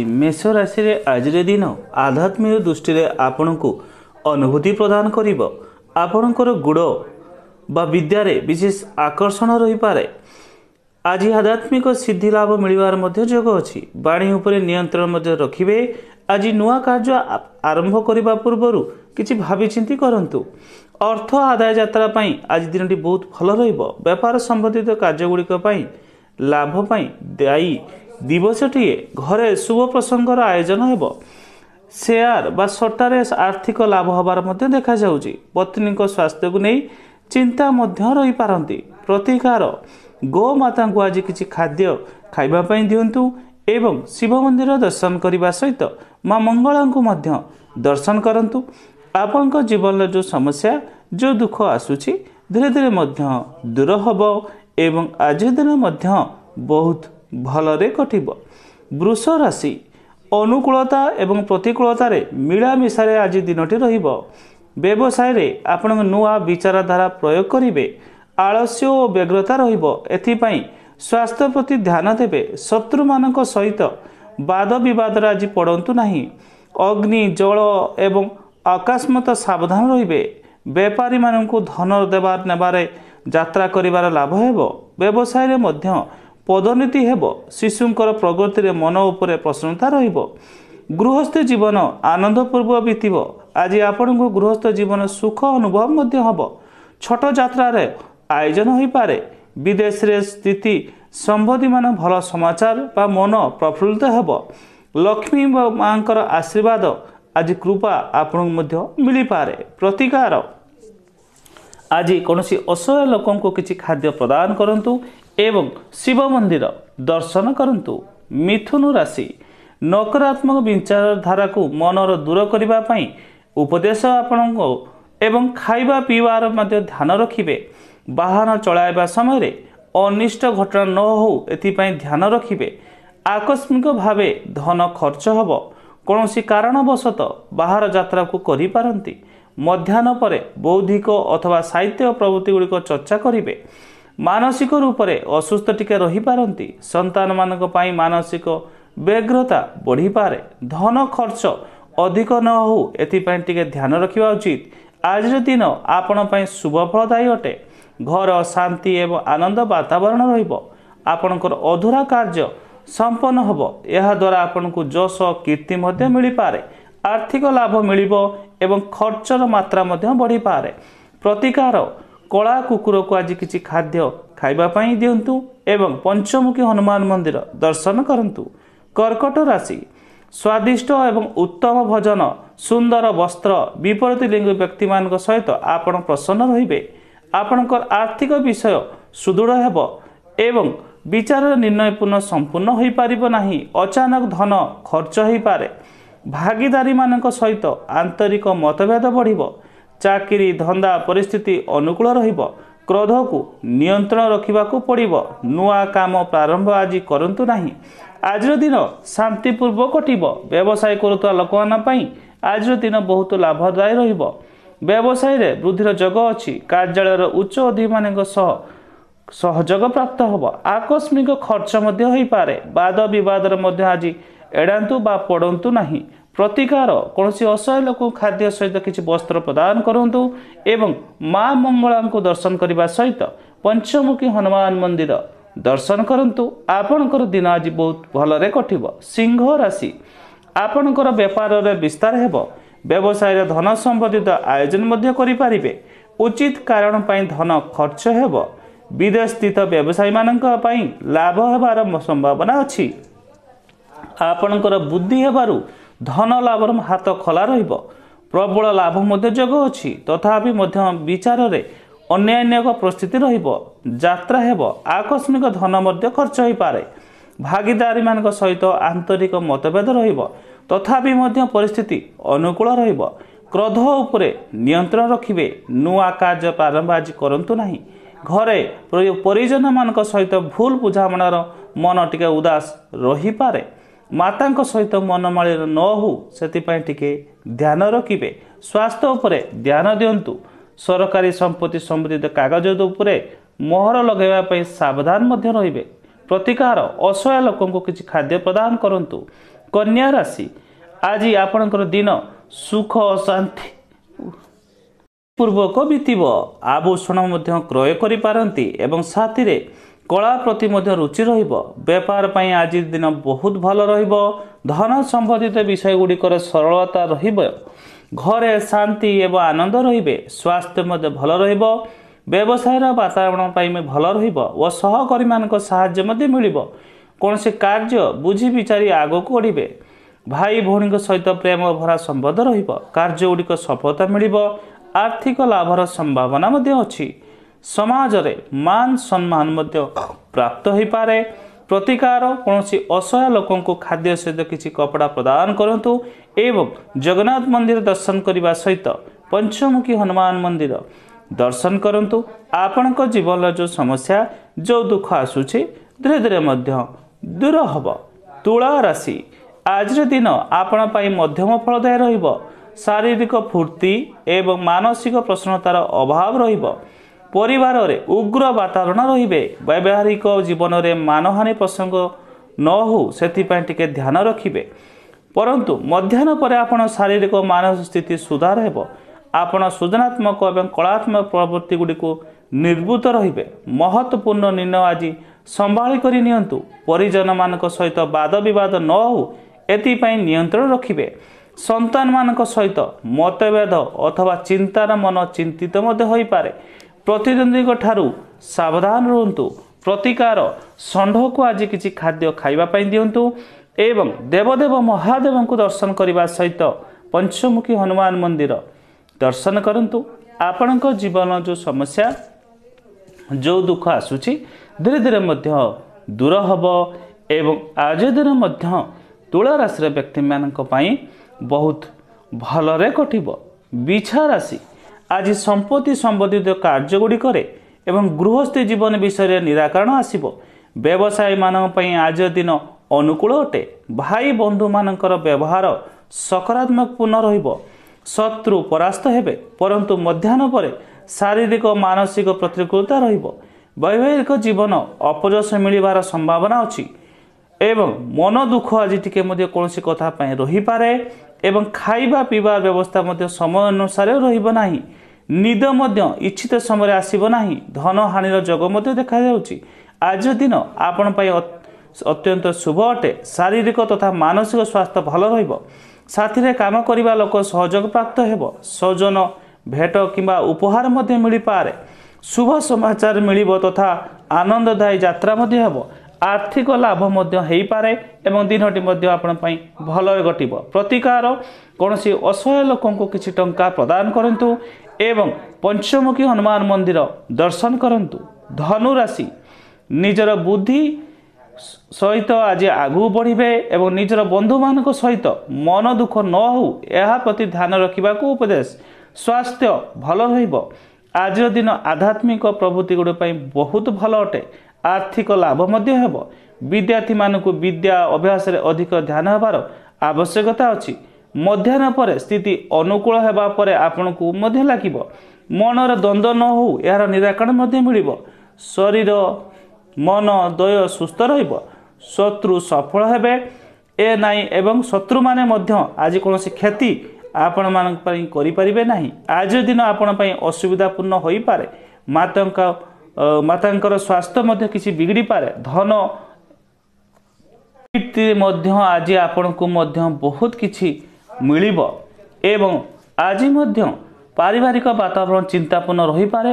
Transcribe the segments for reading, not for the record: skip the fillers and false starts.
मेष राशि रे आज दिन आध्यात्मिक दृष्टि रे आपण को अनुभूति प्रदान करिब। आपणकर गुण बा विद्यारे विशेष आकर्षण रही पारे। आज आध्यात्मिक सिद्धि लाभ मिलवार मध्य योग अछि। वाणी उपरे नियंत्रण मध्य रखिबे। आज नुआ कार्य आरंभ करने पूर्व किछि भावी चिंती करंतु। अर्थ आदाय यात्रा पई आज दिनटी बहुत भल रहिबो। व्यापार संबंधित कार्य गुड़िक पई लाभ पई दायी दिवसटीए घरे शुभ प्रसंगर आयोजन हेबो। शेयर बा सट्टारे आर्थिक लाभ हबार मध्य देखा जाउची। पत्नी को स्वास्थ्य को नहीं चिंता मध्य रही पारंती। प्रतिकार गो माता को आज किछि खाद्य खाइबा पई दियंतु एवं शिव मंदिर दर्शन करने सहित मां मंगला को मध्य दर्शन करंतु। आपनका जीवन जो समस्या जो दुख आसुची धीरे धीरे मध्य दूर हबो एवं आज दिन मध्य बहुत भलरे कटिब। वृष राशि अनुकूलता एवं प्रतिकूलता रे मिलामिशारे आज दिनटी रहिब। व्यवसाय रे आपण नुआ विचारधारा प्रयोग करिवे। आलस्य और व्यग्रता रहिब। एथिपाई स्वास्थ्य प्रति ध्यान देवे। शत्रु मानक सहित वाद विवाद आज पड़ंतु नहीं। अग्नि जल एवं अकस्मात सावधान रहिबे। व्यापारी मानक धन देवार नेबारे यात्रा करिवार लाभ हेबो। व्यवसाय रे मध्य पदोन्नति हेबो। शिशुंकर प्रगति रे मन उपरे प्रसन्नता रहिबो। गृहस्थ जीवन आनंदपूर्वक बीतिबो। आज आपण को गृहस्थ जीवन सुख अनुभव मध्य हबो। छोट यात्रा रे आयोजन होई पारे। विदेश रे स्थिति संबंधी मान भल समाचार बा मन प्रफुल्लित हेबो। लक्ष्मी मांकर आशीर्वाद आज कृपा आपण मध्य मिली पारे। प्रतिकार आज कौनसी असहाय लोकों को किसी खाद्य प्रदान करंतु एवं शिव मंदिर दर्शन करंतु। मिथुन राशि नकारात्मक विचारधारा को मनर दूर करने पाई उपदेश आपण एवं खाइबा पीवार मध्य ध्यान रखिबे। वाहन चलाइबा समय अनिष्ट घटना न हो एथिपाई ध्यान रखिबे। आकस्मिक भावे धन खर्च हबो। कौनसी कारणवशत बाहर यात्रा को करि पारंती। मध्याह्न परे बौद्धिक अथवा साहित्य प्रवृत्ति गुड़िक चर्चा करिवे। मानसिक रूप से असुस्थ टिके रही पारंती। संतान मानक पाई मानसिक व्यग्रता बढ़ी पारे। धन खर्च अधिक न हो एथिपाई टिके ध्यान रखिबा उचित। आज दिन आपण पाई शुभ फलदायी अटे। घर शांति एवं आनंद वातावरण रहिबो। आपणकर अधूरा कार्य संपन्न हबो। यह द्वारा आपण को जश कीर्ति मध्य मिली पारे। आर्थिक लाभ मिलिबो एवं खर्चर मात्रा मध्य बढ़ी पारे। प्रतिकार कला कुकुर को आज किछि खाद्य खाइबा पाई दियंतु एवं पंचमुखी हनुमान मंदिर दर्शन करंतु। कर्कट राशि स्वादिष्ट एवं उत्तम भोजन सुंदर वस्त्र विपरीत लिंग व्यक्ति मान सहित आपण प्रसन्न रहिबे। आपणकर आर्थिक विषय सुदृढ़ हेबो एवं विचार निर्णयपूर्ण संपूर्ण होई पारिबो नाही। अचानक धन खर्च होई पारे। भागीदारी मानक सहित आंतरिक मतभेद बढ़िबो। चाकरी धंदा परिस्थिति अनुकूल रहिबो। क्रोध को नियंत्रण रखिबाकू पड़िबो। नुआ काम प्रारंभ आज करंतु नाही। आज दिन शांतिपूर्वक कटिबो। व्यवसाय करुवा लोकमान पई आज दिन बहुत लाभदायी रहिबो। व्यवसाय रे वृद्धिर योग अछि। कार्यालय उच्च अधिकारी सह सहयोग प्राप्त होब। आकस्मिक खर्च मध्य होई पारे। वाद विवाद मध्य आज एड़ांतु बा पड़ंतु नहीं। प्रतिकार कौनसी असहाय लोक खाद्य सहित किसी वस्त्र प्रदान करंतु एवं मां मंगला को दर्शन करने सहित पंचमुखी हनुमान मंदिर दर्शन करंतु। आपणकर दिन आज बहुत भलरे कटिबो। सिंह राशि आपणकर व्यापार रे विस्तार हेबो। व्यवसाय रे धन संबंधित आयोजन मध्य करि पारिबे। उचित कारण पई धन खर्च हेबो। विदेश स्थित व्यवसायी मानक पई लाभ हेबार संभावना अछि। आपणकर बुद्धि हेबारु धन लाभर हाथ खोला रहिबो। प्रबल लाभ मध्य योग अछि। तथापि मध्य विचार रे अन्यान्य परिस्थिति रहिबो। यात्रा हेबो। आकस्मिक धन मध्य खर्च होई पारे। भागीदारी मानक सहित आंतरिक मतभेद रहिबो। तथापि मध्य परिस्थिति अनुकूल रहिबो। क्रोध उपरे नियंत्रण रखिबे। नुआ कार्य प्रारंभ आज करंतु नाही। घरे परिजन मानक सहित भूल बुझामणार मन टिके उदास रही पारे। माता सहित मनमालिन न हो से टिके ध्यान रखिबे। स्वास्थ्य उपरे ध्यान दियंतु। ସରକାରୀ ସମ୍ପତ୍ତି ସମ୍ବନ୍ଧିତ କାଗଜ ଉପରେ ମୋହର ଲଗାଇବା ପାଇଁ ସାବଧାନ ମଧ୍ୟ ରହିବେ। ପ୍ରତିକାର ଅସହାୟ ଲୋକଙ୍କୁ କିଛି ଖାଦ୍ୟ ପ୍ରଦାନ କରନ୍ତୁ। କନ୍ୟା ରାଶି ଆଜି ଆପଣଙ୍କର ଦିନ ସୁଖ ଓ ଶାନ୍ତି ପୂର୍ବକ ବିତିବ। ଆଭୂଷଣ ମଧ୍ୟ କ୍ରୟ କରିପାରନ୍ତି ଏବଂ ସାଥିରେ କଳା ପ୍ରତି ମଧ୍ୟ ରୁଚି ରହିବ। ବେପାର ପାଇଁ ଆଜି ଦିନ ବହୁତ ଭଲ ରହିବ। ଧନ ସମ୍ବନ୍ଧିତ ବିଷୟ ଗୁଡ଼ିକର ସରଳତା ରହିବ। ଘରେ ଶାନ୍ତି ଏବଂ ଆନନ୍ଦ ରହିବେ। ସ୍ୱାସ୍ଥ୍ୟ ମଧ୍ୟ ଭଲ ରହିବ। ବ୍ୟବସାୟର ବାତାବରଣ ପାଇଁ ଭଲ ରହିବ ଓ ସହକର୍ମୀମାନଙ୍କ ସାହାଯ୍ୟ ମଧ୍ୟ ମିଳିବ। କୌଣସି କାର୍ଯ୍ୟ ବୁଝି ବିଚାରି ଆଗକୁ ବଢ଼ିବେ। ଭାଇ ଭଉଣୀଙ୍କ ସହିତ ପ୍ରେମ ଭରା ସମ୍ବନ୍ଧ ରହିବ। କାର୍ଯ୍ୟଗୁଡ଼ିକ ସଫଳତା ମିଳିବ। ଆର୍ଥିକ ଲାଭର ସମ୍ଭାବନା ମଧ୍ୟ ଅଛି। ସମାଜରେ ମାନ ସମ୍ମାନ ମଧ୍ୟ ପ୍ରାପ୍ତ ହୋଇପାରେ। ପ୍ରତିକାର କୌଣସି ଅସହାୟ ଲୋକଙ୍କୁ ଖାଦ୍ୟ ସହିତ କିଛି କପଡ଼ା ପ୍ରଦାନ କରନ୍ତୁ ଏବଂ ଜଗନ୍ନାଥ ମନ୍ଦିର ଦର୍ଶନ କରିବା ସହିତ ପଞ୍ଚମୁଖୀ ହନୁମାନ ମନ୍ଦିର ଦର୍ଶନ କରନ୍ତୁ। ଆପଣଙ୍କ ଜୀବନର ଯେଉଁ ସମସ୍ୟା ଯେଉଁ ଦୁଃଖ ଆସୁଛି ଧୀରେ ଧୀରେ ମଧ୍ୟ ଦୂର ହେବ। ତୁଳା ରାଶି ଆଜିର ଦିନ ଆପଣ ପାଇଁ ମଧ୍ୟମ ଫଳଦାୟୀ ରହିବ। ଶାରୀରିକ ଫୁର୍ତ୍ତି ଏବଂ ମାନସିକ ପ୍ରସନ୍ନତାର ଅଭାବ ରହିବ। ପରିବାରରେ ଉଗ୍ର ବାତାବରଣ ରହିବେ। ବୈବାହିକ ଜୀବନରେ ମାନହାନି ପ୍ରସଙ୍ଗ ନ ହେଉ ସେଥିପାଇଁ ଟିକେ ଧ୍ୟାନ ରଖିବେ। ପରନ୍ତୁ ମଧ୍ୟାହ୍ନ ପରେ ଆପଣ ଶାରୀରିକ ଓ ମାନସିକ ସ୍ଥିତି ସୁଧାର ହେବ। ଆପଣ ସୃଜନାତ୍ମକ ଏବଂ କଳାତ୍ମକ ପ୍ରବୃତ୍ତି ଗୁଡ଼ିକୁ ନିର୍ବୁତ ରହିବେ। ମହତ୍ତ୍ୱପୂର୍ଣ୍ଣ ନିର୍ଣ୍ଣୟ ଆଜି ସମ୍ଭାଳି କରି ନିଅନ୍ତୁ। ପରିଜନମାନଙ୍କ ସହିତ ବାଦ ବିବାଦ ନ ହେଉ ଏଥିପାଇଁ ନିୟନ୍ତ୍ରଣ ରଖିବେ। ସନ୍ତାନମାନଙ୍କ ସହିତ ମତଭେଦ ଅଥବା ଚିନ୍ତାର ମନ ଚିନ୍ତିତ ମଧ୍ୟ ହୋଇପାରେ। ପ୍ରତିଦ୍ୱନ୍ଦ୍ୱୀଙ୍କ ଠାରୁ ସାବଧାନ ରୁହନ୍ତୁ। ପ୍ରତିକାର ଷଣ୍ଢକୁ ଆଜି କିଛି ଖାଦ୍ୟ ଖାଇବା ପାଇଁ ଦିଅନ୍ତୁ ଏବଂ ଦେବଦେବ ମହାଦେବଙ୍କୁ ଦର୍ଶନ କରିବା ସହିତ ପଞ୍ଚମୁଖୀ ହନୁମାନ ମନ୍ଦିର ଦର୍ଶନ କରନ୍ତୁ। ଆପଣଙ୍କ ଜୀବନର ଯେଉଁ ସମସ୍ୟା ଯେଉଁ ଦୁଃଖ ଆସୁଛି ଧୀରେ ଧୀରେ ମଧ୍ୟ ଦୂର ହେବ ଏବଂ ଆଜି ଦିନ ମଧ୍ୟ ତୁଳା ରାଶିର ବ୍ୟକ୍ତିମାନଙ୍କ ପାଇଁ ବହୁତ ଭଲରେ କଟିବ। ବିଛା ରାଶି ଆଜି ସମ୍ପତ୍ତି ସମ୍ବନ୍ଧିତ କାର୍ଯ୍ୟଗୁଡ଼ିକରେ ଏବଂ ଗୃହସ୍ଥୀ ଜୀବନ ବିଷୟରେ ନିରାକରଣ ଆସିବ। ବ୍ୟବସାୟୀମାନଙ୍କ ପାଇଁ ଆଜିର ଦିନ ଅନୁକୂଳ ଅଟେ। ଭାଇ ବନ୍ଧୁମାନଙ୍କର ବ୍ୟବହାର ସକାରାତ୍ମକ ପୂର୍ଣ୍ଣ ରହିବ। ଶତ୍ରୁ ପରାସ୍ତ ହେବେ ପରନ୍ତୁ ମଧ୍ୟାହ୍ନ ପରେ ଶାରୀରିକ ଓ ମାନସିକ ପ୍ରତିକୂଳତା ରହିବ। ବୈବାହିକ ଜୀବନ ଅପଯଶ ମିଳିବାର ସମ୍ଭାବନା ଅଛି ଏବଂ ମନ ଦୁଃଖ ଆଜି ଟିକେ ମଧ୍ୟ କୌଣସି କଥା ପାଇଁ ରହିପାରେ ଏବଂ ଖାଇବା ପିଇବା ବ୍ୟବସ୍ଥା ମଧ୍ୟ ସମୟ ଅନୁସାରେ ରହିବ ନାହିଁ। ନିଦ ମଧ୍ୟ ଇଚ୍ଛିତ ସମୟରେ ଆସିବ ନାହିଁ। ଧନ ହାନିର ଯୋଗ ମଧ୍ୟ ଦେଖାଯାଉଛି। ଆଜିର ଦିନ ଆପଣ ପାଇଁ ଅତ୍ୟନ୍ତ ଶୁଭ ଅଟେ। ଶାରୀରିକ ତଥା ମାନସିକ ସ୍ୱାସ୍ଥ୍ୟ ଭଲ ରହିବ। ସାଥିରେ କାମ କରିବା ଲୋକ ସହଯୋଗ ପ୍ରାପ୍ତ ହେବ। ସୌଜନ୍ୟ ଭେଟ କିମ୍ବା ଉପହାର ମଧ୍ୟ ମିଳିପାରେ। ଶୁଭ ସମାଚାର ମିଳିବ ତଥା ଆନନ୍ଦଦାୟୀ ଯାତ୍ରା ମଧ୍ୟ ହେବ। ଆର୍ଥିକ ଲାଭ ମଧ୍ୟ ହୋଇପାରେ ଏବଂ ଦିନଟି ମଧ୍ୟ ଆପଣ ପାଇଁ ଭଲରେ କଟିବ। ପ୍ରତିକାର କୌଣସି ଅସହାୟ ଲୋକଙ୍କୁ କିଛି ଟଙ୍କା ପ୍ରଦାନ କରନ୍ତୁ ଏବଂ ପଞ୍ଚମୁଖୀ ହନୁମାନ ମନ୍ଦିର ଦର୍ଶନ କରନ୍ତୁ। ଧନୁ ରାଶି ନିଜର ବୁଦ୍ଧି ସହିତ ଆଜି ଆଗକୁ ବଢ଼ିବେ ଏବଂ ନିଜର ବନ୍ଧୁମାନଙ୍କ ସହିତ ମନ ଦୁଃଖ ନ ହେଉ ଏହା ପ୍ରତି ଧ୍ୟାନ ରଖିବାକୁ ଉପଦେଶ। ସ୍ୱାସ୍ଥ୍ୟ ଭଲ ରହିବ। ଆଜିର ଦିନ ଆଧ୍ୟାତ୍ମିକ ପ୍ରବୃତ୍ତି ଗୁଡ଼ିକ ପାଇଁ ବହୁତ ଭଲ ଅଟେ। ଆର୍ଥିକ ଲାଭ ମଧ୍ୟ ହେବ। ବିଦ୍ୟାର୍ଥୀମାନଙ୍କୁ ବିଦ୍ୟା ଅଭ୍ୟାସରେ ଅଧିକ ଧ୍ୟାନ ହେବାର ଆବଶ୍ୟକତା ଅଛି। ମଧ୍ୟାହ୍ନ ପରେ ସ୍ଥିତି ଅନୁକୂଳ ହେବା ପରେ ଆପଣଙ୍କୁ ମଧ୍ୟ ଲାଗିବ। ମନର ଦ୍ୱନ୍ଦ୍ୱ ନ ହେଉ ଏହାର ନିରାକରଣ ମଧ୍ୟ ମିଳିବ। ଶରୀର ମନ ଦ୍ୱୟ ସୁସ୍ଥ ରହିବ। ଶତ୍ରୁ ସଫଳ ହେବେ ଏ ନାହିଁ ଏବଂ ଶତ୍ରୁମାନେ ମଧ୍ୟ ଆଜି କୌଣସି କ୍ଷତି ଆପଣମାନଙ୍କ ପାଇଁ କରିପାରିବେ ନାହିଁ। ଆଜିର ଦିନ ଆପଣ ପାଇଁ ଅସୁବିଧାପୂର୍ଣ୍ଣ ହୋଇପାରେ। ମାତାଙ୍କର ସ୍ୱାସ୍ଥ୍ୟ ମଧ୍ୟ କିଛି ବିଗିଡ଼ିପାରେ। ଧନ ମଧ୍ୟ ଆଜି ଆପଣଙ୍କୁ ମଧ୍ୟ ବହୁତ କିଛି ମିଳିବ ଏବଂ ଆଜି ମଧ୍ୟ ପାରିବାରିକ ବାତାବରଣ ଚିନ୍ତାପୂର୍ଣ୍ଣ ରହିପାରେ।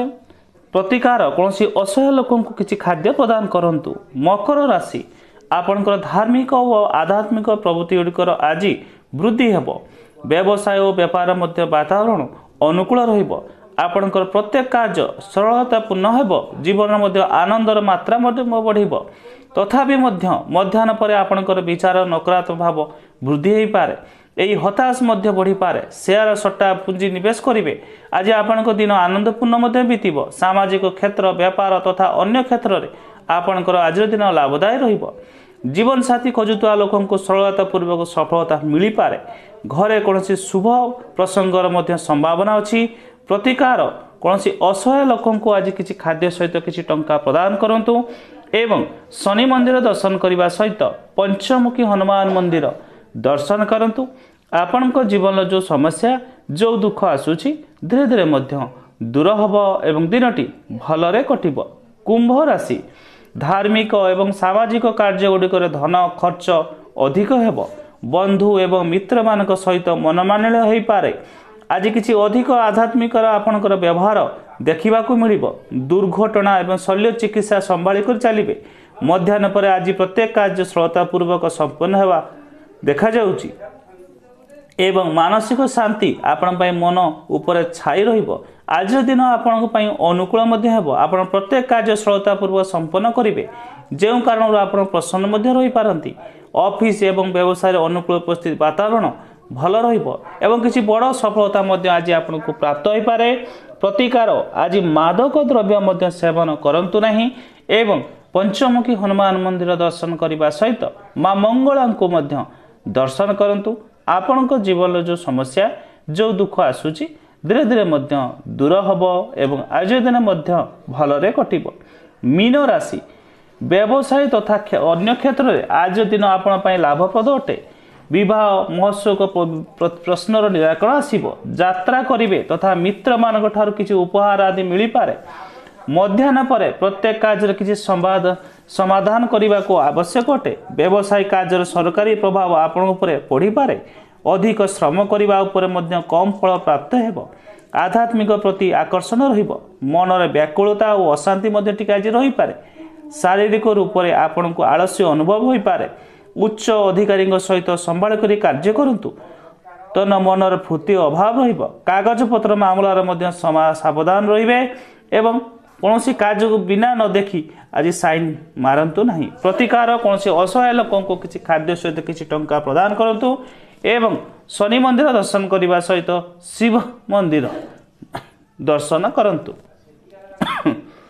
ପ୍ରତିକାର କୌଣସି ଅସହାୟ ଲୋକଙ୍କୁ କିଛି ଖାଦ୍ୟ ପ୍ରଦାନ କରନ୍ତୁ। ମକର ରାଶି ଆପଣଙ୍କର ଧାର୍ମିକ ଓ ଆଧ୍ୟାତ୍ମିକ ପ୍ରବୃତ୍ତି ଗୁଡ଼ିକର ଆଜି ବୃଦ୍ଧି ହେବ। ବ୍ୟବସାୟ ଓ ବେପାର ମଧ୍ୟ ବାତାବରଣ ଅନୁକୂଳ ରହିବ। ଆପଣଙ୍କର ପ୍ରତ୍ୟେକ କାର୍ଯ୍ୟ ସରଳତାପୂର୍ଣ୍ଣ ହେବ। ଜୀବନ ମଧ୍ୟ ଆନନ୍ଦର ମାତ୍ରା ମଧ୍ୟ ବଢ଼ିବ। ତଥାପି ମଧ୍ୟ ମଧ୍ୟାହ୍ନ ପରେ ଆପଣଙ୍କର ବିଚାର ନକାରାତ୍ମକ ଭାବ ବୃଦ୍ଧି ହୋଇପାରେ। ଏହି ହତାଶ ମଧ୍ୟ ବଢ଼ିପାରେ। ସେୟାର ସଟ୍ଟା ପୁଞ୍ଜି ନିବେଶ କରିବେ। ଆଜି ଆପଣଙ୍କ ଦିନ ଆନନ୍ଦପୂର୍ଣ୍ଣ ମଧ୍ୟ ବିତିବ। ସାମାଜିକ କ୍ଷେତ୍ର ବେପାର ତଥା ଅନ୍ୟ କ୍ଷେତ୍ରରେ ଆପଣଙ୍କର ଆଜିର ଦିନ ଲାଭଦାୟୀ ରହିବ। ଜୀବନସାଥୀ ଖୋଜୁଥିବା ଲୋକଙ୍କୁ ସରଳତାପୂର୍ବକ ସଫଳତା ମିଳିପାରେ। ଘରେ କୌଣସି ଶୁଭ ପ୍ରସଙ୍ଗର ମଧ୍ୟ ସମ୍ଭାବନା ଅଛି। ପ୍ରତିକାର कौन असहाय लोक को आज किसी खाद्य सहित किसी टंका प्रदान करंतु एवं शनि मंदिर दर्शन करने सहित पंचमुखी हनुमान मंदिर दर्शन करंतु। आपण जीवन जो समस्या जो दुख आसूची धीरे धीरे मध्य दूर हब एवं दिनटी भलरे कटिब। कुंभ राशि धार्मिक एवं सामाजिक कार्य गुड़िक धन खर्च अधिक हेब। बंधु एवं मित्र मान सहित मनमानिल हो पारे। आज किसी अधिक आध्यात्मिक आपणकर व्यवहार देखा मिल। दुर्घटना एवं शल्य चिकित्सा संभाली कर चलिए। मध्याह्न पर आज प्रत्येक कार्य श्रद्धापूर्वक संपन्न होगा देखा जाउची एवं मानसिक शांति आपण मन उपर छाई रहिबो। आज दिन आपण अनुकूल आपण प्रत्येक कार्य श्रद्धापूर्वक संपन्न करेंगे जो कारण आप प्रसन्न रही पारती। ऑफिस एवं व्यवसाय अनुकूल उपस्थित वातावरण भल एवं किसी बड़ सफलता आज आपको प्राप्त हो पारे। प्रतिकार आज मादक द्रव्य सेवन करंतु नहीं एवं पंचमुखी हनुमान मंदिर दर्शन करने सहित माँ मंगला को दर्शन करंतु। आपण जीवन जो समस्या जो दुख आसूची धीरे धीरे दूर हब एवं आज दिन भलरे कटिब। मीन राशि व्यवसाय तथा अन्य क्षेत्र में आज दिन आपण लाभप्रद अटे। विवाह महोत्सव प्रश्नर निराकरण आसीबो। यात्रा करिवे तथा मित्र मान ठारू किसी उपहार आदि मिल पारे। मध्याह्न पर प्रत्येक कार्य किसी समाधान करने को आवश्यक अटे। व्यवसाय कार्य सरकारी प्रभाव आपण उपरे पड़ी पारे। अधिक श्रम करने कम फल प्राप्त हेब। आध्यात्मिक प्रति आकर्षण रहिब। मनरे व्याकुलता और अशांति आज रही पारे। शारीरिक रूप से आपण को आलस्य अनुभव हो पारे। उच्च अधिकारी सहित संभाल कर कार्य करंतु तन मनर फूर्ति अभाव रहिब। कागज पत्र मामलार सावधान रहिबे एवं कौन कार्य को बिना न देखी आज साइन मारंतु नहीं। प्रतिकार कौन असहाय लोक को किसी खाद्य सहित किसी टंका प्रदान करंतु एवं शनि मंदिर दर्शन करने सहित शिव मंदिर दर्शन करंतु।